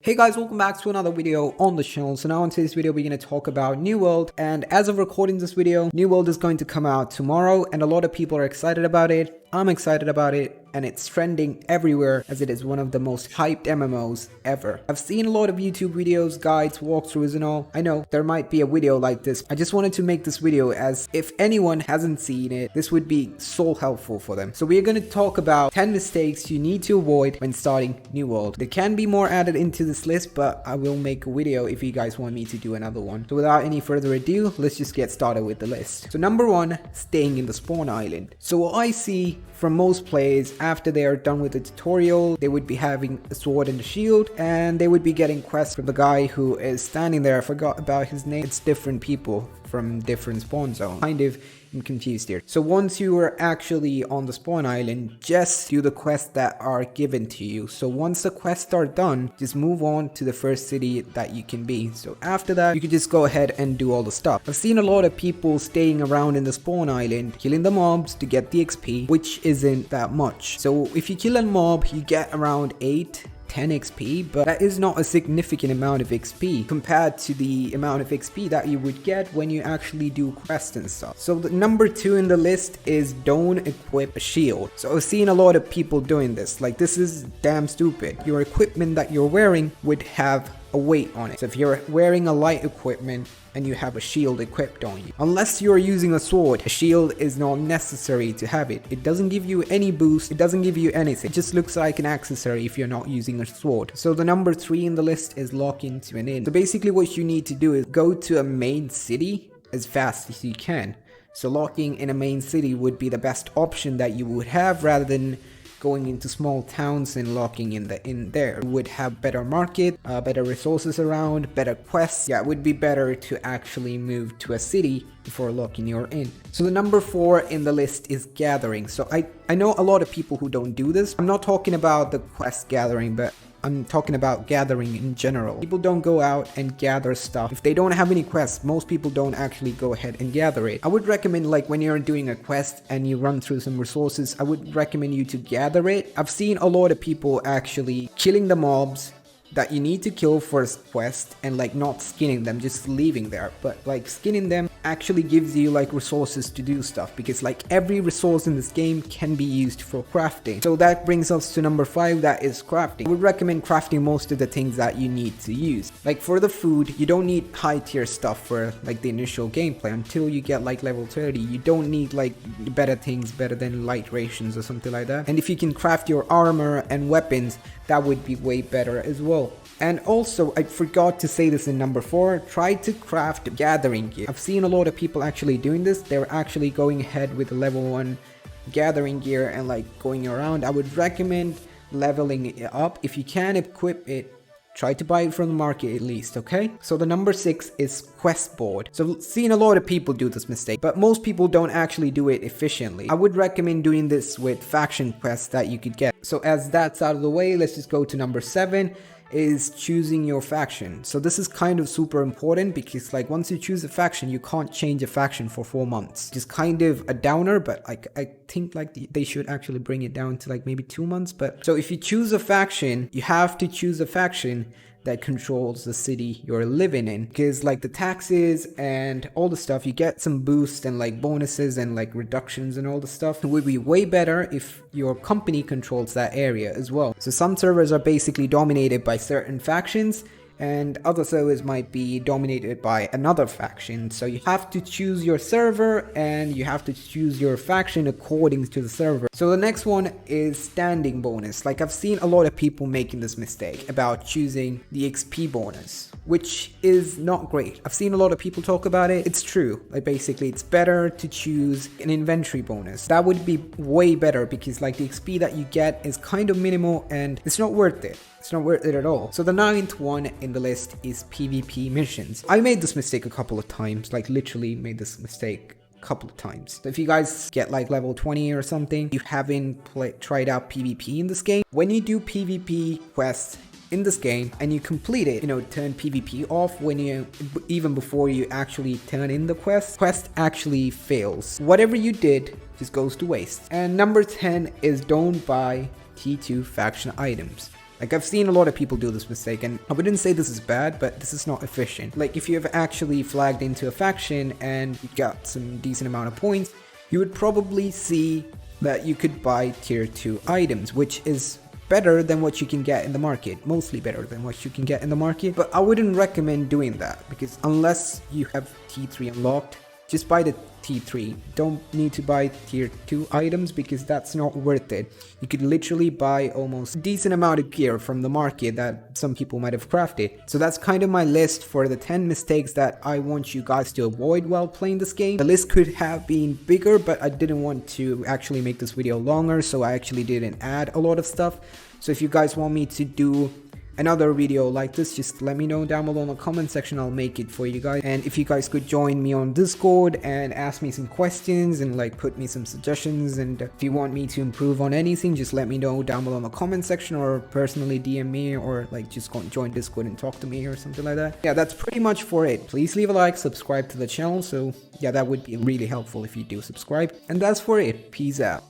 Hey guys, welcome back to another video on the channel. So now in today's video we're going to talk about New World, and as of recording this video, New World is going to come out tomorrow and a lot of people are excited about it. I'm excited about it and it's trending everywhere as it is one of the most hyped MMOs ever. I've seen a lot of YouTube videos, guides, walkthroughs and all. I know there might be a video like this. I just wanted to make this video as if anyone hasn't seen it, this would be so helpful for them. So we're going to talk about 10 mistakes you need to avoid when starting New World. There can be more added into this list, but I will make a video if you guys want me to do another one. So without any further ado, let's just get started with the list. So number 1, staying in the spawn island. So what I see from most players, after they are done with the tutorial, they would be having a sword and a shield and they would be getting quests from the guy who is standing there. I forgot about his name. It's different people from different spawn zones. I'm confused here. So once you are actually on the spawn island, just do the quests that are given to you. So once the quests are done, just move on to the first city that you can be. So after that, you can just go ahead and do all the stuff. I've seen a lot of people staying around in the spawn island, killing the mobs to get the XP, which isn't that much. So if you kill a mob, you get around 10 XP, but that is not a significant amount of XP compared to the amount of XP that you would get when you actually do quests and stuff. So the number 2 in the list is don't equip a shield. So I've seen a lot of people doing this. Like, this is damn stupid. Your equipment that you're wearing would have a weight on it. So if you're wearing a light equipment and you have a shield equipped on you, unless you're using a sword, a shield is not necessary to have it. It doesn't give you any boost, it doesn't give you anything. It just looks like an accessory if you're not using a sword. So the number 3 in the list is lock into an inn. So basically what you need to do is go to a main city as fast as you can. So locking in a main city would be the best option that you would have rather than going into small towns and locking in there. You would have better market, better resources around, better quests. Yeah, it would be better to actually move to a city before locking your in. So the number 4 in the list is gathering. So I know a lot of people who don't do this. I'm not talking about the quest gathering, but I'm talking about gathering in general. People don't go out and gather stuff. If they don't have any quests, most people don't actually go ahead and gather it. I would recommend, like, when you're doing a quest and you run through some resources, I would recommend you to gather it. I've seen a lot of people actually killing the mobs that you need to kill for a quest and like not skinning them, just leaving there. But like skinning them actually gives you like resources to do stuff, because like every resource in this game can be used for crafting. So that brings us to number 5, that is crafting. I would recommend crafting most of the things that you need to use. Like for the food, you don't need high tier stuff for like the initial gameplay. Until you get like level 30, you don't need like better things, better than light rations or something like that. And if you can craft your armor and weapons, that would be way better as well. And also, I forgot to say this in number 4, try to craft gathering gear. I've seen a lot of people actually doing this. They're actually going ahead with the level 1 gathering gear and like going around. I would recommend leveling it up. If you can equip it, try to buy it from the market at least, okay? So the number 6 is quest board. So I've seen a lot of people do this mistake, but most people don't actually do it efficiently. I would recommend doing this with faction quests that you could get. So as that's out of the way, let's just go to number 7. Is choosing your faction. So this is kind of super important, because like once you choose a faction, you can't change a faction for 4 months. Just kind of a downer, but like I think like they should actually bring it down to like maybe 2 months. But so if you choose a faction, you have to choose a faction that controls the city you're living in, because like the taxes and all the stuff, you get some boosts and like bonuses and like reductions and all the stuff. It would be way better if your company controls that area as well. So some servers are basically dominated by certain factions and other servers might be dominated by another faction. So you have to choose your server and you have to choose your faction according to the server. So the next one is standing bonus. Like I've seen a lot of people making this mistake about choosing the XP bonus, which is not great. I've seen a lot of people talk about it. It's true. Like basically it's better to choose an inventory bonus. That would be way better, because like the XP that you get is kind of minimal and it's not worth it. It's not worth it at all. So the 9th one in the list is PvP missions. I made this mistake a couple of times, like literally made this mistake a couple of times. So if you guys get like level 20 or something, you haven't tried out PvP in this game. When you do PvP quests in this game and you complete it, turn PvP off even before you actually turn in the quest actually fails. Whatever you did just goes to waste. And number 10 is don't buy T2 faction items. Like, I've seen a lot of people do this mistake, and I wouldn't say this is bad, but this is not efficient. Like, if you have actually flagged into a faction and you got some decent amount of points, you would probably see that you could buy tier 2 items, which is better than what you can get in the market, mostly better than what you can get in the market. But I wouldn't recommend doing that, because unless you have T3 unlocked, just buy the T3. Don't need to buy tier 2 items, because that's not worth it. You could literally buy almost a decent amount of gear from the market that some people might have crafted. So that's kind of my list for the 10 mistakes that I want you guys to avoid while playing this game. The list could have been bigger, but I didn't want to actually make this video longer, so I actually didn't add a lot of stuff. So if you guys want me to do another video like this, just let me know down below in the comment section. I'll make it for you guys. And if you guys could join me on Discord and ask me some questions and like put me some suggestions, and if you want me to improve on anything, just let me know down below in the comment section, or personally DM me, or like just go and join Discord and talk to me or something like that. Yeah, that's pretty much for it. Please leave a like, subscribe to the channel. So yeah, that would be really helpful if you do subscribe. And that's for it. Peace out.